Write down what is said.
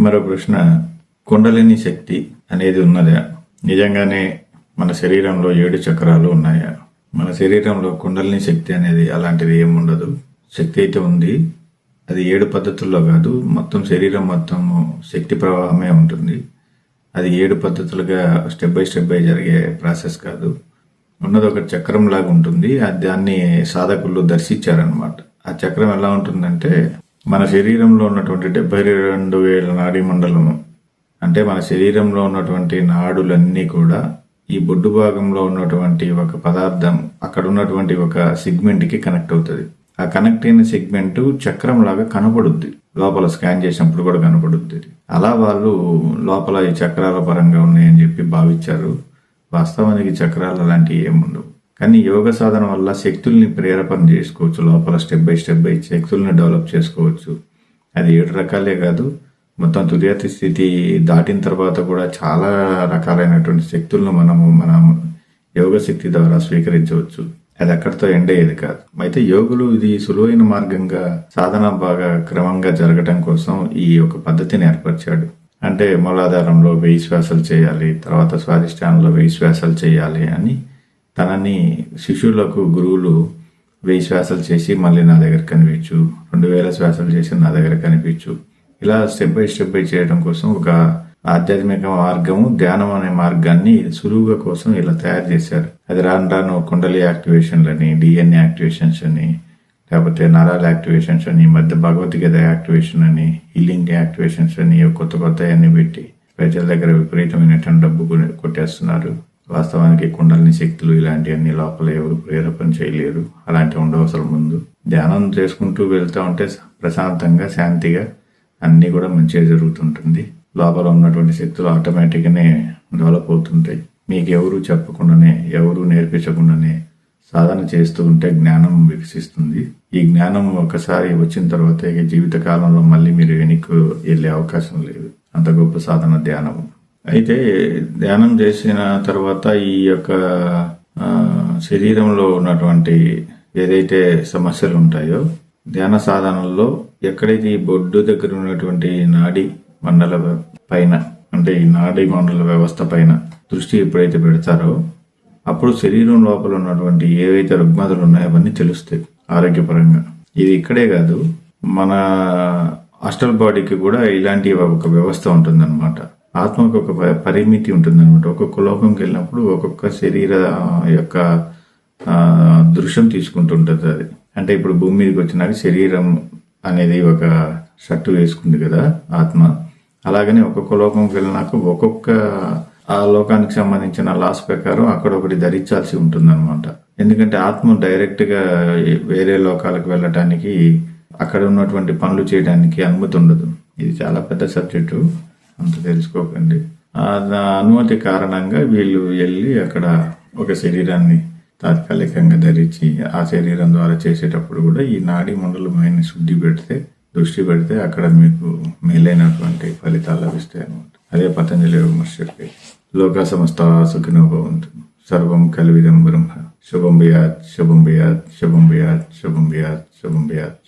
మరో ప్రశ్న, కుండలిని శక్తి అనేది ఉన్నదా? నిజంగానే మన శరీరంలో 7 చక్రాలు ఉన్నాయా? మన శరీరంలో కుండలిని శక్తి అనేది అలాంటిది ఏముండదు. శక్తి అయితే ఉంది, అది 7 పద్ధతుల్లో కాదు, మొత్తం శరీరం మొత్తము శక్తి ప్రవాహమే ఉంటుంది. అది 7 పద్ధతులుగా స్టెప్ బై స్టెప్ జరిగే ప్రాసెస్ కాదు. ఉన్నది ఒక చక్రం లాగా ఉంటుంది. దాన్ని సాధకులు దర్శించారనమాట. ఆ చక్రం ఎలా ఉంటుందంటే, మన శరీరంలో ఉన్నటువంటి 72,000 నాడీ మండలము, అంటే మన శరీరంలో ఉన్నటువంటి నాడులన్నీ కూడా ఈ బొడ్డు భాగంలో ఉన్నటువంటి ఒక పదార్థం అక్కడ ఉన్నటువంటి ఒక సెగ్మెంట్కి కనెక్ట్ అవుతుంది. ఆ కనెక్ట్ అయిన సెగ్మెంట్ చక్రం లాగా కనపడుద్ది, లోపల స్కాన్ చేసినప్పుడు కూడా కనపడుద్ది. అలా వాళ్ళు లోపల ఈ చక్రాల పరంగా ఉన్నాయని చెప్పి భావించారు. వాస్తవానికి చక్రాలు అలాంటివి ఏముండవు. కానీ యోగ సాధన వల్ల శక్తుల్ని ప్రేరేపణ చేసుకోవచ్చు. లోపల స్టెప్ బై శక్తుల్ని డెవలప్ చేసుకోవచ్చు. అది 7 రకాలే కాదు, మొత్తం తుర్యాతి స్థితి దాటిన తర్వాత కూడా చాలా రకాలైనటువంటి శక్తులను మన యోగ శక్తి ద్వారా స్వీకరించవచ్చు. అది అక్కడితో ఎండ్ అయ్యేది కాదు. అయితే యోగులు ఇది సులువైన మార్గంగా సాధన బాగా క్రమంగా జరగటం కోసం ఈ ఒక పద్ధతిని ఏర్పరిచాడు. అంటే మూలాధారంలో 1000 శ్వాసలు చేయాలి, తర్వాత స్వాధిష్టానంలో 1000 శ్వాసలు చేయాలి అని తనని శిష్యులకు గురువులు 1000 శ్వాసలు చేసి మళ్ళీ నా దగ్గర కనిపించు, 2000 శ్వాసలు చేసి నా దగ్గర కనిపించు, ఇలా స్టెప్ బై చేయడం కోసం ఒక ఆధ్యాత్మిక మార్గము, ధ్యానం అనే మార్గాన్ని సులువుగా కోసం ఇలా తయారు చేశారు. అది రాను కుండలి యాక్టివేషన్లని, డిఎన్ఏ యాక్టివేషన్స్ అని, లేకపోతే నరాల యాక్టివేషన్స్ అని, మధ్య భగవద్గీత యాక్టివేషన్ అని, హీలింగ్ యాక్టివేషన్స్ అని కొత్త అన్ని పెట్టి ప్రజల దగ్గర విపరీతమైనటువంటి డబ్బు కొట్టేస్తున్నారు. వాస్తవానికి కుండలిని శక్తులు ఇలాంటివన్నీ లోపల ఎవరు ప్రేరేపణ చేయలేరు. అలాంటివి ఉండవసరం ముందు ధ్యానం చేసుకుంటూ వెళ్తూ ఉంటే ప్రశాంతంగా, శాంతిగా అన్నీ కూడా మంచిగా జరుగుతుంటుంది. లోపల ఉన్నటువంటి శక్తులు ఆటోమేటిక్గానే డెవలప్ అవుతుంటాయి. మీకు ఎవరు చెప్పకుండానే, ఎవరు నేర్పించకుండానే సాధన చేస్తూ ఉంటే జ్ఞానం వికసిస్తుంది. ఈ జ్ఞానం ఒకసారి వచ్చిన తర్వాత ఇక జీవిత కాలంలో మళ్ళీ మీరు వెనక్కి వెళ్ళే అవకాశం లేదు. అంత గొప్ప సాధన ధ్యానం. అయితే ధ్యానం చేసిన తర్వాత ఈ యొక్క శరీరంలో ఉన్నటువంటి ఏదైతే సమస్యలు ఉంటాయో, ధ్యాన సాధనల్లో ఎక్కడైతే ఈ బొడ్డు దగ్గర ఉన్నటువంటి నాడీ మండల పైన, అంటే ఈ నాడీ మండల వ్యవస్థ పైన దృష్టి ఎప్పుడైతే పెడతారో అప్పుడు శరీరం లోపల ఉన్నటువంటి ఏవైతే రుగ్మతలు ఉన్నాయో అవన్నీ తెలుస్తాయి ఆరోగ్యపరంగా. ఇది ఇక్కడే కాదు, మన హాస్టల్ బాడీకి కూడా ఇలాంటి ఒక వ్యవస్థ ఉంటుందన్నమాట. ఆత్మకు ఒక పరిమితి ఉంటుందన్నమాట. ఒక్కొక్క లోకంకి వెళ్ళినప్పుడు ఒక్కొక్క శరీర యొక్క దృశ్యం తీసుకుంటుంటుంది అది. అంటే ఇప్పుడు భూమి మీదకి వచ్చినాక శరీరం అనేది ఒక షర్టు వేసుకుంది కదా ఆత్మ. అలాగనే ఒక్కొక్క లోకంకి వెళ్ళినాక ఒక్కొక్క ఆ లోకానికి సంబంధించిన లాస్ ప్రకారం అక్కడ ఒకటి ధరించాల్సి ఉంటుందన్నమాట. ఎందుకంటే ఆత్మ డైరెక్ట్ గా వేరే లోకాలకు వెళ్ళటానికి, అక్కడ ఉన్నటువంటి పనులు చేయడానికి అనుమతి ఉండదు. ఇది చాలా పెద్ద సబ్జెక్టు, అంత తెలుసుకోకండి. ఆ అనుమతి కారణంగా వీళ్ళు వెళ్ళి అక్కడ ఒక శరీరాన్ని తాత్కాలికంగా ధరించి ఆ శరీరం ద్వారా చేసేటప్పుడు కూడా ఈ నాడీ మండలమైన దృష్టి పెడితే అక్కడ మీకు మేలైనటువంటి ఫలితాలు లభిస్తాయి అనమాట. అదే పతంజలి విమర్శకి లోక సమస్త సుఖినో భవంతు, సర్వం కల్విదం బ్రహ్మ, శుభం బియాత్, శుభం బియాత్, శుభం బియాత్, శుభం బియాత్, శుభం బియాత్.